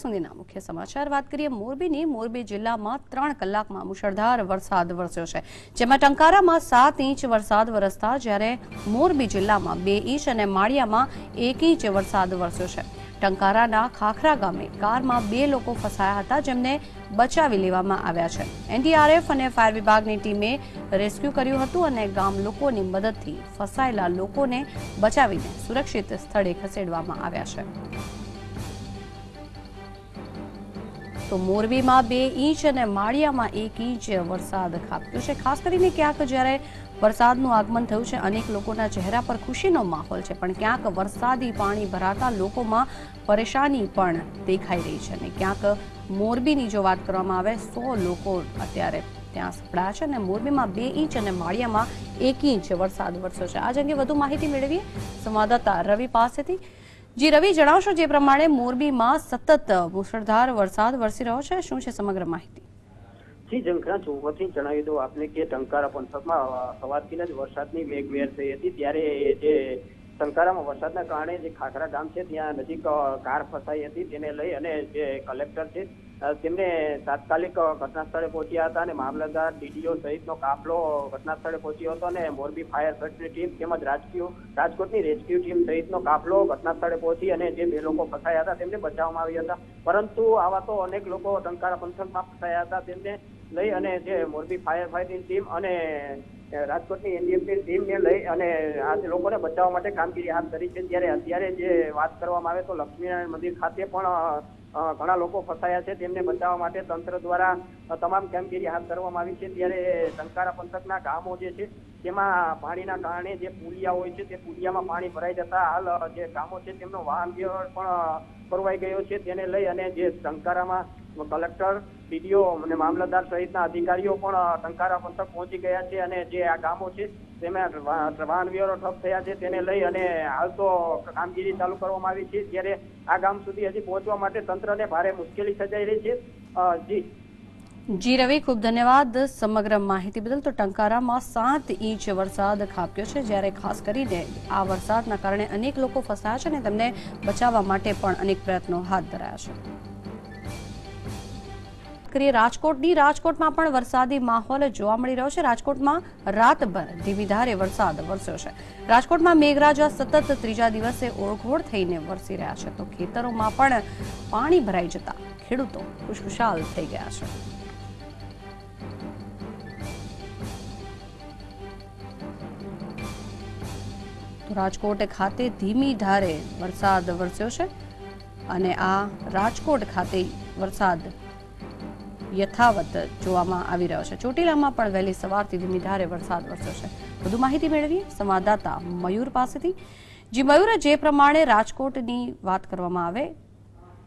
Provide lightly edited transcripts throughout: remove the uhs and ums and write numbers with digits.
સુધીના મુખ્ય સમાચાર વાત કરીએ મોરબીની મોરબી જિલ્લામાં 3 કલાકમાં મુશળધાર વરસાદ વરસ્યો છે, જેમાં ટંકારામાં 7 ઇંચ વરસાદ વરસતા જ્યારે મોરબી જિલ્લામાં 2 ઇંચ અને માળિયામાં 1 ઇંચ વરસાદ વરસ્યો છે। ટંકારાના ખાખરા ગામે કારમાં 2 લોકો ફસાયા હતા, જેમને બચાવી લેવામાં આવ્યા છે। એનડીઆરએફ અને ફાયર વિભાગની ટીમે રેસ્ક્યુ કર્યું હતું અને ગામ લોકોની મદદથી ફસાયેલા લોકોને બચાવીને સુરક્ષિત સ્થળે ખસેડવામાં આવ્યા છે। तो मोरबी में 2 इंच और माळियामां 1 इंच वरसाद खाबक्यो छे। खास करीने क्यांक ज्यारे वरसादनुं आगमन थयुं छे, अनेक लोकोना चेहरा पर खुशीनो माहोल छे, पण क्यांक वरसादी पाणी भराता लोकोमां परेशानी पण देखाई रही छे अने क्यांक मोरबीनी जो वात करवामां आवे 100 लोको अत्यारे त्यां सपड़ाया छे अने मोरबीमां 2 इंच अने माळियामां 1 इंच वरसाद वरस्यो छे। आज अंगे वधु माहिती मेळवीए संवाददाता रवि पासेथी। जी रवि, जणावशो जे प्रमाणे मोरबी में सतत मुसळधार वरसाद वरसी रह्यो छे, शुं छे समग्र माहिती? जी जंखना चौकથી જણાવી દઉં આપને કે ટંકારા પંથકમાં સવારથી જ વરસાદની વેગવેર થઈ હતી, ત્યારે જે ટંકારામાં વરસાદના કારણે જે ખાખરા ગામ છે ત્યાં નજીક કાર ફસાઈ હતી, તેને લઈ અને જે કલેક્ટર છે તેમને તાત્કાલિક ઘટના સ્થળે પહોંચ્યા હતા અને મામલતદાર ડીડીઓ સહિતનો કાફલો ઘટના સ્થળે પહોંચ્યો હતો અને મોરબી ફાયર બ્રિગેડની ટીમ તેમજ રાજકોટની રેસ્ક્યુ ટીમ સહિતનો કાફલો ઘટના સ્થળે પહોંચી અને જે 2 લોકો ફસાયા હતા તેમને બચાવવામાં આવ્યા હતા। પરંતુ આવા તો અનેક લોકો ટંકારા પંથકમાં ફસાયા હતા, તેમને લઈ અને જે મોરબી ફાયર ફાઇટિંગ ટીમ અને રાજકોટની એનડીએફની ટીમને લઈ અને આ લોકોને બચાવવા માટે કામગીરી હાથ ધરી છે। ત્યારે અત્યારે જે વાત કરવામાં આવે તો લક્ષ્મીનારાયણ મંદિર ખાતે પણ ઘણા લોકો ફસાયા છે, તેમને બચાવવા માટે તંત્ર દ્વારા તમામ કામગીરી હાથ ધરવામાં આવી છે। ત્યારે ટંકારા પંથકના ગામો જે છે તેમાં પાણીના કારણે જે પુલિયા હોય છે તે પુલિયામાં પાણી ભરાઈ જતા હાલ જે ગામો છે તેમનો વાહન વ્યવહાર પણ ખોરવાઈ ગયો છે, તેને લઈ અને જે ટંકારામાં કલેક્ટર ડીડીઓ અને મામલતદાર સહિતના અધિકારીઓ પણ ટંકારા પંથક પહોંચી ગયા છે અને જે આ ગામો છે તેમાં વાહન વ્યવહારો ઠપ થયા છે, તેને લઈ અને હાલ તો કામગીરી ચાલુ કરવામાં આવી છે। ત્યારે આ ગામ સુધી હજી પહોંચવા માટે તંત્રને ભારે મુશ્કેલી સર્જાઈ રહી છે। जी रवि, खूब धन्यवाद समग्र माहिती बदल। तो टंकारा में 7 इंच वरसाद खाबक्यो छे, ज्यारे खास करीने आ वरसादना कारणे अनेक लोको फसाया छे ने तेमने बचाववा माटे पण अनेक प्रयत्नो हाथ धराया छे। કરીએ રાજકોટની। રાજકોટમાં પણ વરસાદી માહોલ જોવા મળી રહ્યો છે। રાજકોટમાં રાતભર ધીમી ધારે વરસાદ વરસ્યો છે। રાજકોટમાં મેઘરાજા સતત ત્રીજા દિવસે ઓળઘોળ થઈને વરસી રહ્યા છે, તો ખેતરોમાં પણ પાણી ભરાઈ જતા ખેડૂતો ખુશખુશાલ થઈ ગયા છે। રાજકોટ ખાતે ધીમી ધારે વરસાદ વરસ્યો છે અને આ રાજકોટ ખાતે વરસાદ यथावत જોવામાં આવી રહ્યો છે। ચોટીલામાં પણ વહેલી સવારથી ધીમી ધારે વરસાદ વરસ્યો છે। વધુ માહિતી મેળવીએ સંવાદદાતા મયુર પાસેથી। જી મયુર, જે પ્રમાણે રાજકોટની વાત કરવામાં આવે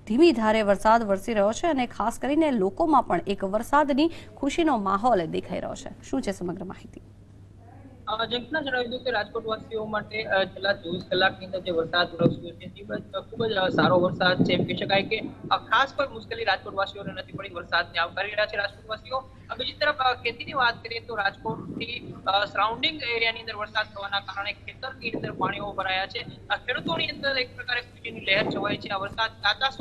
ધીમી ધારે વરસાદ વરસી રહ્યો છે અને ખાસ કરીને લોકોમાં પણ એક વરસાદની ખુશીનો માહોલ દેખાઈ રહ્યો છે, શું છે સમગ્ર માહિતી? જંખના જણાવી દઉં કે રાજકોટવાસીઓ માટે છેલ્લા 24 કલાકની અંદર જે વરસાદ વરસ્યો છે તે ખૂબ જ સારો વરસાદ છે, એમ કહી શકાય કે ખાસ કોઈ મુશ્કેલી રાજકોટવાસીઓને નથી પડી। વરસાદને આવકારી રહ્યા છે રાજકોટવાસીઓ। બીજી તરફ ખેતીની વાત કરીએ તો રાજકોટથી સરાઉન્ડિંગ એરિયાની અંદર વરસાદ થવાના કારણે ખેતરની અંદર પાણીઓ ભરાયા છે। ખેડૂતોની અંદર એક પ્રકારે ખુશીની લહેર છવાઈ છે। આ વરસાદ કાચા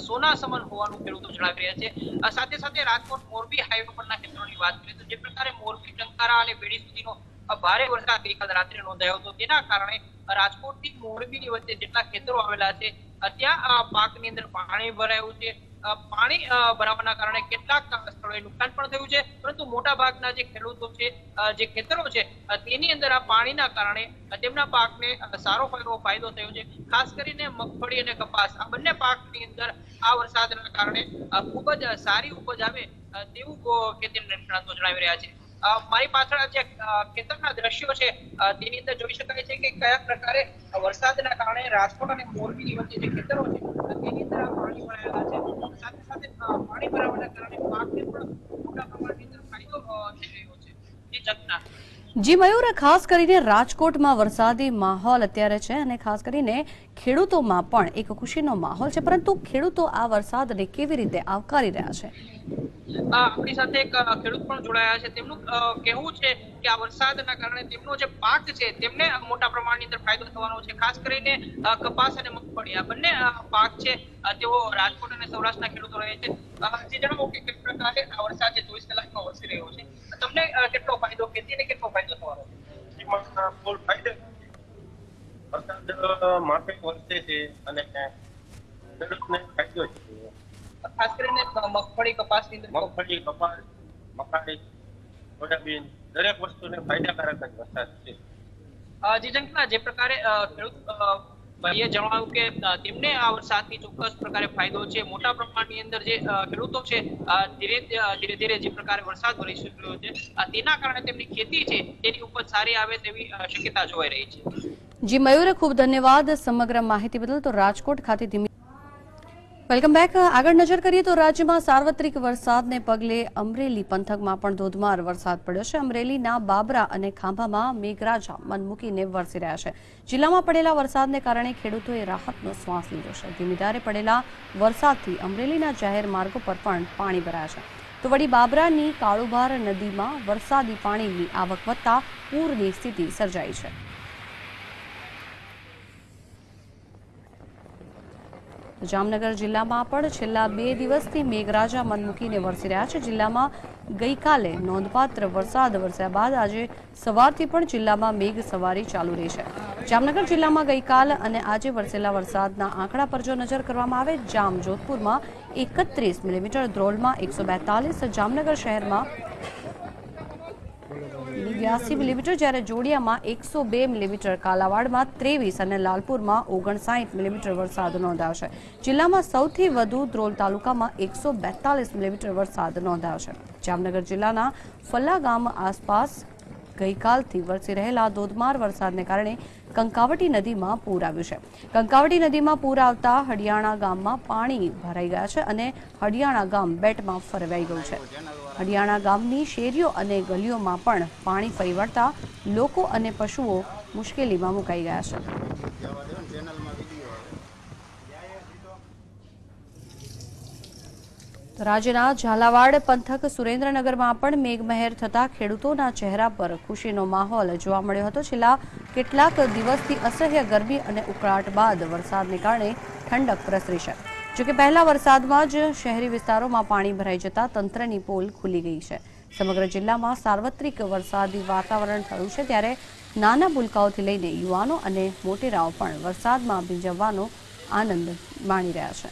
સોના સમાન હોવાનું ખેડૂતો જણાવી રહ્યા છે। સાથે સાથે રાજકોટ મોરબી હાઈવે પરના ખેતરોની વાત કરીએ તો જે પ્રકારે મોરબી ટંકારા અને બેડી સુધીનો ભારે વરસાદ ગઈકાલ રાત્રે નોંધાયો હતો, તેના કારણે રાજકોટથી મોરબીની વચ્ચે જેટલા ખેતરો આવેલા છે ત્યાં પાકની અંદર પાણી ભરાયું છે। પાણી ભરાવાના કારણે કેટલાક સ્થળોએ નુકસાન પણ થયું છે, પરંતુ મોટા ભાગના જે ખેડૂતો છે, જે ખેતરો છે તેની અંદર આ પાણીના કારણે તેમના પાકને સારો ફાયદો થયો છે। ખાસ કરીને મગફળી અને કપાસ આ બંને પાકની અંદર આ વરસાદના કારણે ખૂબ જ સારી ઉપજ આવે તેવું ખેતી નિષ્ણાતો જણાવી રહ્યા છે। મારી પાછળ જે ખેતરના દ્રશ્યો છે તેની અંદર જોઈ શકાય છે કે કયા પ્રકારે વરસાદના કારણે રાજકોટ અને મોરબીની વચ્ચે જે ખેતરો છે તેની અંદર પાણી ભરાયેલા છે। સાથે સાથે પાણી ભરાવાના કારણે પાકને પણ મોટા પ્રમાણની અંદર ફાયદો થઈ રહ્યો છે। જે જંખના જી મયુર, ખાસ કરીને રાજકોટમાં વરસાદી માહોલ અત્યારે છે અને ખાસ કરીને ખેડૂતોમાં પણ એક ખુશીનો માહોલ છે, પરંતુ ખેડૂતો આ વરસાદને કેવી રીતે આવકારી રહ્યા છે? આપણી સાથે એક ખેડૂત પણ જોડાયા છે. તેમનું કહેવું છે કે આ વરસાદના કારણે તેમનો જે પાક છે તેમને મોટા પ્રમાણની અંદર ફાયદો થવાનો છે. ખાસ કરીને કપાસ અને મગફળી આ બંને પાક છે તેઓ રાજકોટ અને સૌરાષ્ટ્રના ખેડૂતો રહે છે. જે જણાવો કે કઈ પ્રકારે આ વરસાદ જે 24 કલાકમાં વરસી રહ્યો છે, તમને કેટલો ફાયદો ખેતીને કેટલો ફાયદો થવાનો છે? ફૂલ ફાયદો વરસાદ માફક વરસે છે અને ખેડૂતને ફાયદો છે. ખાસ કરીને મગફળી, કપાસની અંદર મગફળી, કપાસ, મકાઈ, સોયાબીન દરેક વસ્તુને ફાયદાકારક જ વરસાદ છે. જે પ્રકારે ખેડૂત ભાઈએ જણાવ્યું કે તેમને આ વરસાદથી ચોક્કસ પ્રકારે ફાયદો છે. મોટા પ્રમાણની અંદર જે ખેડૂતો છે ધીરે ધીરે જે પ્રકારે વરસાદ વરસી રહ્યો છે તેના કારણે તેમની ખેતી છે તેની ઉપજ સારી આવે તેવી શક્યતા જોવાઈ રહી છે. જી મયુર, ખૂબ ધન્યવાદ સમગ્ર માહિતી બદલ. તો રાજકોટ ખાતે વેલકમ બેક. આગળ નજર કરીએ તો રાજ્યમાં સાર્વત્રિક વરસાદને પગલે અમરેલી પંથકમાં પણ ધોધમાર વરસાદ પડ્યો છે. અમરેલીના બાબરા અને ખાંભામાં મેઘરાજા મન મૂકીને વરસી રહ્યા છે. જિલ્લામાં પડેલા વરસાદને કારણે ખેડૂતોએ રાહતનો શ્વાસ લીધો છે. ધીમી ધારે પડેલા વરસાદથી અમરેલીના જાહેર માર્ગો પર પણ પાણી ભરાયા છે. તો વળી બાબરાની કાળુભાર નદીમાં વરસાદી પાણીની આવક વધતા પૂરની સ્થિતિ સર્જાઈ છે. જામનગર જિલ્લામાં પણ છેલ્લા 2 દિવસથી મેઘરાજા મન મૂકીને વરસી રહ્યા છે. જિલ્લામાં ગઈકાલે નોંધપાત્ર વરસાદ વરસ્યા બાદ આજે સવારથી પણ જિલ્લામાં મેઘ સવારી ચાલુ રહી છે. જામનગર જિલ્લામાં ગઈકાલ અને આજે વરસેલા વરસાદના આંકડા પર જો નજર કરવામાં આવે, જામ જોધપુરમાં 31 મિલીમીટર, ધ્રોલમાં 142, જામનગર શહેરમાં 82 મિલીમીટર, જ્યારે જોડિયામાં 102 મિલીમીટર, કાલાવાડમાં 23 અને લાલપુરમાં 59 મિલીમીટર વરસાદ નોંધાયો છે. જિલ્લામાં સૌથી વધુ ધ્રોલ તાલુકામાં 142 મિલીમીટર વરસાદ નોંધાયો છે. જામનગર જિલ્લાના ફલ્લા ગામ આસપાસ ગઈકાલથી વરસી રહેલા ધોધમાર વરસાદને કારણે કંકાવટી નદીમાં પૂર આવ્યું છે. કંકાવટી નદીમાં પૂર આવતા હડિયાણા ગામમાં પાણી ભરાઈ ગયા છે અને હડિયાણા ગામ બેટમાં ફેરવાઈ ગયું છે. હડિયાણા ગામની શેરીઓ અને ગલીઓમાં પણ પાણી ફરી વળતા લોકો અને પશુઓ મુશ્કેલીમાં મુકાઈ ગયા છે. રાજ્યના ઝાલાવાડ પંથક સુરેન્દ્રનગરમાં પણ મેઘમહેર થતા ખેડૂતોના ચહેરા પર ખુશીનો માહોલ જોવા મળ્યો હતો. છેલ્લા કેટલાક દિવસથી અસહ્ય ગરમી અને ઉકળાટ બાદ વરસાદને કારણે ઠંડક પ્રસરી છે. જોકે પહેલા વરસાદમાં જ શહેરી વિસ્તારોમાં પાણી ભરાઈ જતા તંત્રની પોલ ખુલી ગઈ છે. સમગ્ર જિલ્લામાં સાર્વત્રિક વરસાદી વાતાવરણ થયું છે, ત્યારે નાના ભૂલકાઓથી લઈને યુવાનો અને મોટેરાઓ પણ વરસાદમાં ભીંજવવાનો આનંદ માણી રહ્યા છે.